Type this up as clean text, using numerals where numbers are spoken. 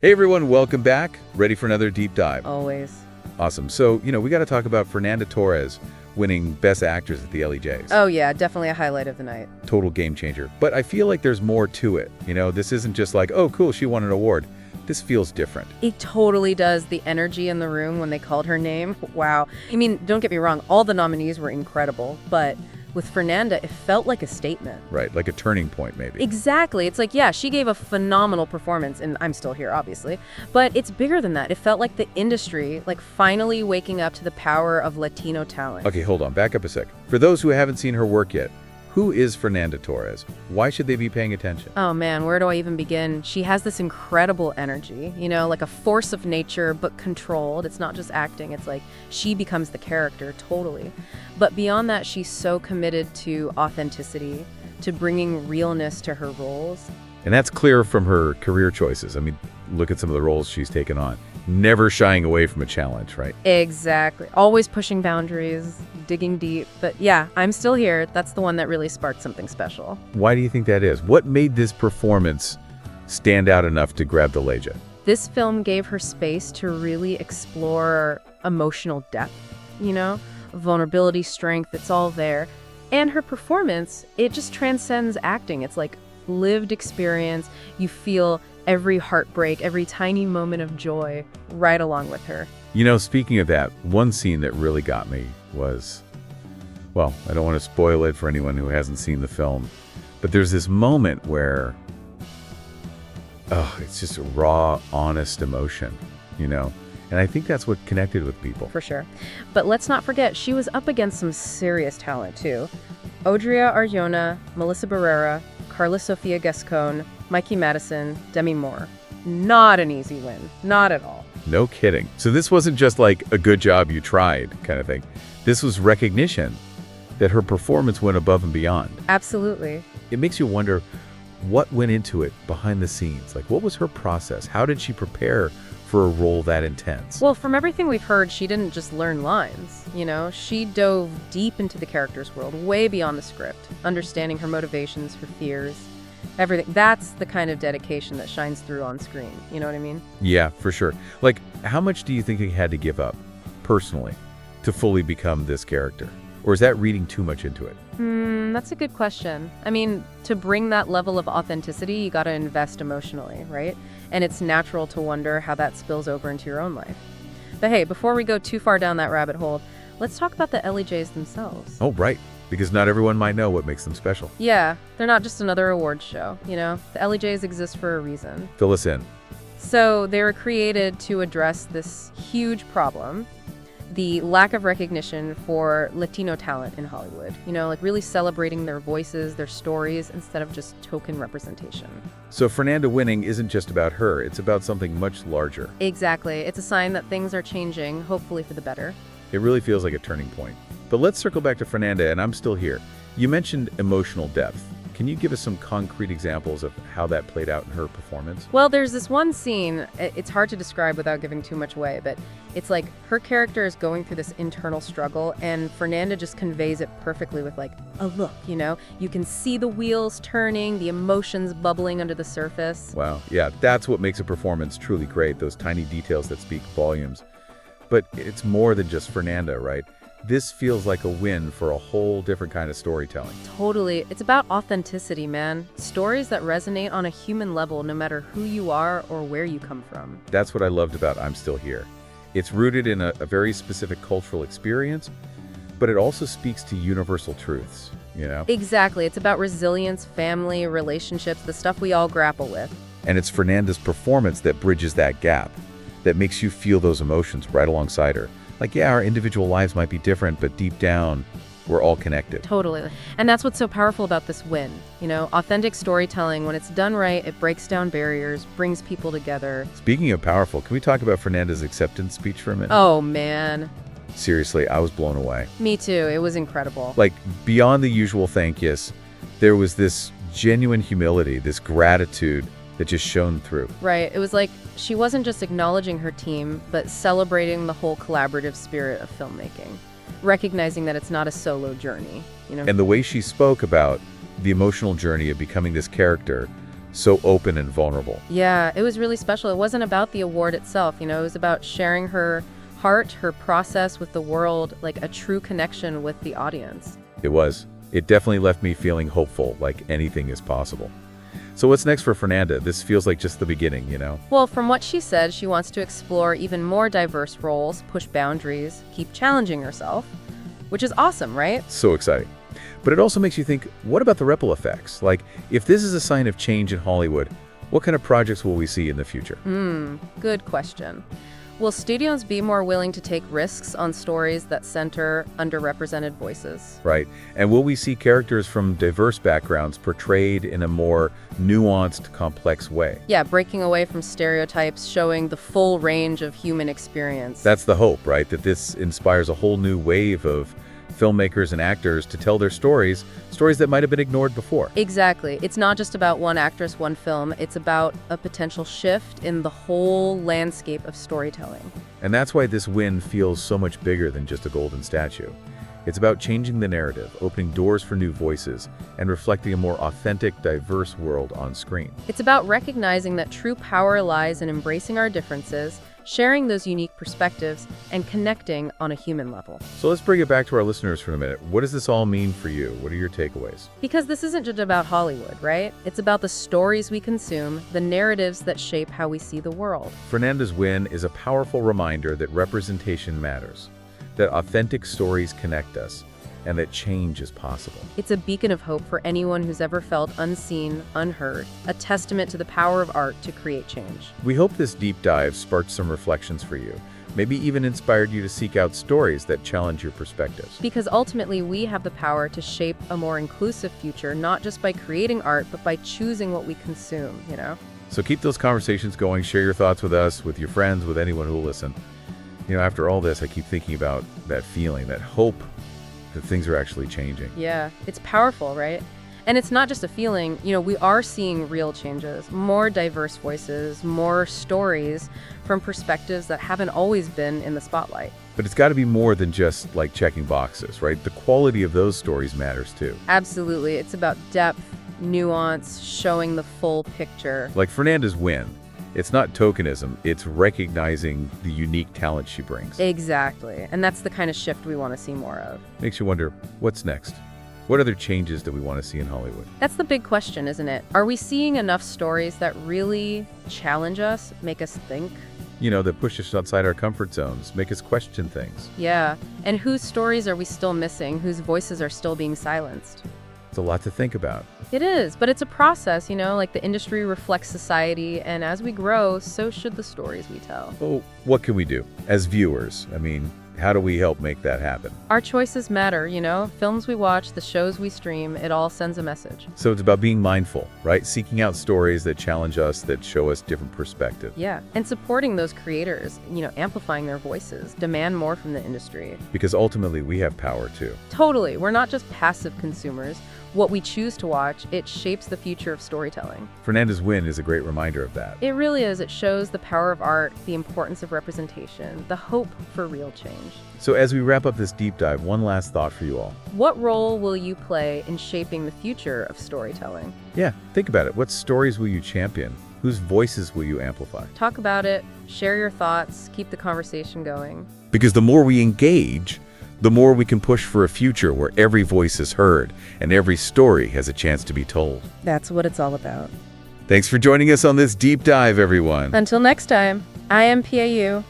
Hey everyone, welcome back. Ready for another deep dive? Always. Awesome. So, we got to talk about Fernanda Torres winning Best Actress at the LEJs. Oh yeah, definitely a highlight of the night. Total game changer. But I feel like there's more to it. This isn't just like, oh, cool, she won an award. This feels different. It totally does. The energy in the room when they called her name. Wow. I mean, don't get me wrong, all the nominees were incredible, but with Fernanda, it felt like a statement. Right, like a turning point maybe. Exactly. It's like, yeah, she gave a phenomenal performance, and I'm still here, obviously. But it's bigger than that. It felt like the industry, finally waking up to the power of Latino talent. Okay, hold on, back up a sec. For those who haven't seen her work yet, who is Fernanda Torres? Why should they be paying attention? Oh man, where do I even begin? She has this incredible energy, like a force of nature, but controlled. It's not just acting, it's like she becomes the character, totally. But beyond that, she's so committed to authenticity, to bringing realness to her roles. And that's clear from her career choices. I mean, look at some of the roles she's taken on. Never shying away from a challenge, right? Exactly. Always pushing boundaries, digging deep. But yeah, I'm still here. That's the one that really sparked something special. Why do you think that is? What made this performance stand out enough to grab the LEJA? This film gave her space to really explore emotional depth, vulnerability, strength, it's all there. And her performance, it just transcends acting. It's like lived experience. You feel every heartbreak, every tiny moment of joy right along with her. Speaking of that, one scene that really got me was, well, I don't want to spoil it for anyone who hasn't seen the film, but there's this moment where, it's just a raw, honest emotion, And I think that's what connected with people. For sure. But let's not forget, she was up against some serious talent, too. Audrey Arjona, Melissa Barrera, Carla Sofia Gascon, Mikey Madison, Demi Moore. Not an easy win. Not at all. No kidding. So this wasn't just like a good job, you tried kind of thing. This was recognition that her performance went above and beyond. Absolutely. It makes you wonder what went into it behind the scenes. Like, what was her process? How did she prepare for a role that intense? Well, from everything we've heard, she didn't just learn lines, She dove deep into the character's world, way beyond the script, understanding her motivations, her fears, everything. That's the kind of dedication that shines through on screen. You know what I mean? Yeah, for sure. Like, how much do you think he had to give up, personally, to fully become this character? Or is that reading too much into it? That's a good question. I mean, to bring that level of authenticity, you got to invest emotionally, right? And it's natural to wonder how that spills over into your own life. But hey, before we go too far down that rabbit hole, let's talk about the LEJs themselves. Oh, right. Because not everyone might know what makes them special. Yeah, they're not just another awards show, The LEJs exist for a reason. Fill us in. So they were created to address this huge problem, the lack of recognition for Latino talent in Hollywood, really celebrating their voices, their stories, instead of just token representation. So Fernanda winning isn't just about her, it's about something much larger. Exactly. It's a sign that things are changing, hopefully for the better. It really feels like a turning point. But let's circle back to Fernanda, and I'm still here. You mentioned emotional depth. Can you give us some concrete examples of how that played out in her performance? Well, there's this one scene, it's hard to describe without giving too much away, but it's like her character is going through this internal struggle, and Fernanda just conveys it perfectly with a look, You can see the wheels turning, the emotions bubbling under the surface. Wow, yeah, that's what makes a performance truly great, those tiny details that speak volumes. But it's more than just Fernanda, right? This feels like a win for a whole different kind of storytelling. Totally. It's about authenticity, man. Stories that resonate on a human level, no matter who you are or where you come from. That's what I loved about I'm Still Here. It's rooted in a very specific cultural experience, but it also speaks to universal truths, Exactly. It's about resilience, family, relationships, the stuff we all grapple with. And it's Fernanda's performance that bridges that gap, that makes you feel those emotions right alongside her. Like, yeah, our individual lives might be different, but deep down, we're all connected. Totally. And that's what's so powerful about this win. Authentic storytelling, when it's done right, it breaks down barriers, brings people together. Speaking of powerful, can we talk about Fernanda's acceptance speech for a minute? Oh, man. Seriously, I was blown away. Me too. It was incredible. Like, beyond the usual thank yous, there was this genuine humility, this gratitude that just shone through. Right. It was like she wasn't just acknowledging her team, but celebrating the whole collaborative spirit of filmmaking, recognizing that it's not a solo journey, And the way she spoke about the emotional journey of becoming this character so open and vulnerable. Yeah, it was really special. It wasn't about the award itself, it was about sharing her heart, her process with the world, like a true connection with the audience. It was. It definitely left me feeling hopeful, like anything is possible. So what's next for Fernanda? This feels like just the beginning, Well, from what she said, she wants to explore even more diverse roles, push boundaries, keep challenging herself, which is awesome, right? So exciting. But it also makes you think, what about the ripple effects? Like, if this is a sign of change in Hollywood, what kind of projects will we see in the future? Good question. Will studios be more willing to take risks on stories that center underrepresented voices? Right. And will we see characters from diverse backgrounds portrayed in a more nuanced, complex way? Yeah, breaking away from stereotypes, showing the full range of human experience. That's the hope, right? That this inspires a whole new wave of filmmakers and actors to tell their stories that might have been ignored before. Exactly. It's not just about one actress, one film. It's about a potential shift in the whole landscape of storytelling. And that's why this win feels so much bigger than just a golden statue. It's about changing the narrative, opening doors for new voices, and reflecting a more authentic, diverse world on screen. It's about recognizing that true power lies in embracing our differences, sharing those unique perspectives, and connecting on a human level. So let's bring it back to our listeners for a minute. What does this all mean for you? What are your takeaways? Because this isn't just about Hollywood, right? It's about the stories we consume, the narratives that shape how we see the world. Fernanda's win is a powerful reminder that representation matters, that authentic stories connect us, and that change is possible. It's a beacon of hope for anyone who's ever felt unseen, unheard, a testament to the power of art to create change. We hope this deep dive sparked some reflections for you, maybe even inspired you to seek out stories that challenge your perspectives. Because ultimately, we have the power to shape a more inclusive future, not just by creating art, but by choosing what we consume, So keep those conversations going, share your thoughts with us, with your friends, with anyone who will listen. After all this, I keep thinking about that feeling, that hope that things are actually changing. Yeah, it's powerful, right? And it's not just a feeling, we are seeing real changes, more diverse voices, more stories from perspectives that haven't always been in the spotlight. But it's got to be more than just like checking boxes, right? The quality of those stories matters too. Absolutely. It's about depth, nuance, showing the full picture. Like Fernanda's win. It's not tokenism, it's recognizing the unique talent she brings. Exactly. And that's the kind of shift we want to see more of. Makes you wonder, what's next? What other changes do we want to see in Hollywood? That's the big question, isn't it? Are we seeing enough stories that really challenge us, make us think? That push us outside our comfort zones, make us question things. Yeah. And whose stories are we still missing? Whose voices are still being silenced? It's a lot to think about. It is, but it's a process, like the industry reflects society, and as we grow, so should the stories we tell. Well, what can we do as viewers? How do we help make that happen? Our choices matter, films we watch, the shows we stream, it all sends a message. So it's about being mindful, right? Seeking out stories that challenge us, that show us different perspectives. Yeah, and supporting those creators, amplifying their voices, demand more from the industry. Because ultimately we have power too. Totally, we're not just passive consumers. What we choose to watch, it shapes the future of storytelling. Fernanda's win is a great reminder of that. It really is. It shows the power of art, the importance of representation, the hope for real change. So as we wrap up this deep dive, one last thought for you all. What role will you play in shaping the future of storytelling? Yeah, think about it. What stories will you champion? Whose voices will you amplify? Talk about it, share your thoughts, keep the conversation going. Because the more we engage, the more we can push for a future where every voice is heard and every story has a chance to be told. That's what it's all about. Thanks for joining us on this deep dive, everyone. Until next time, I am PAU.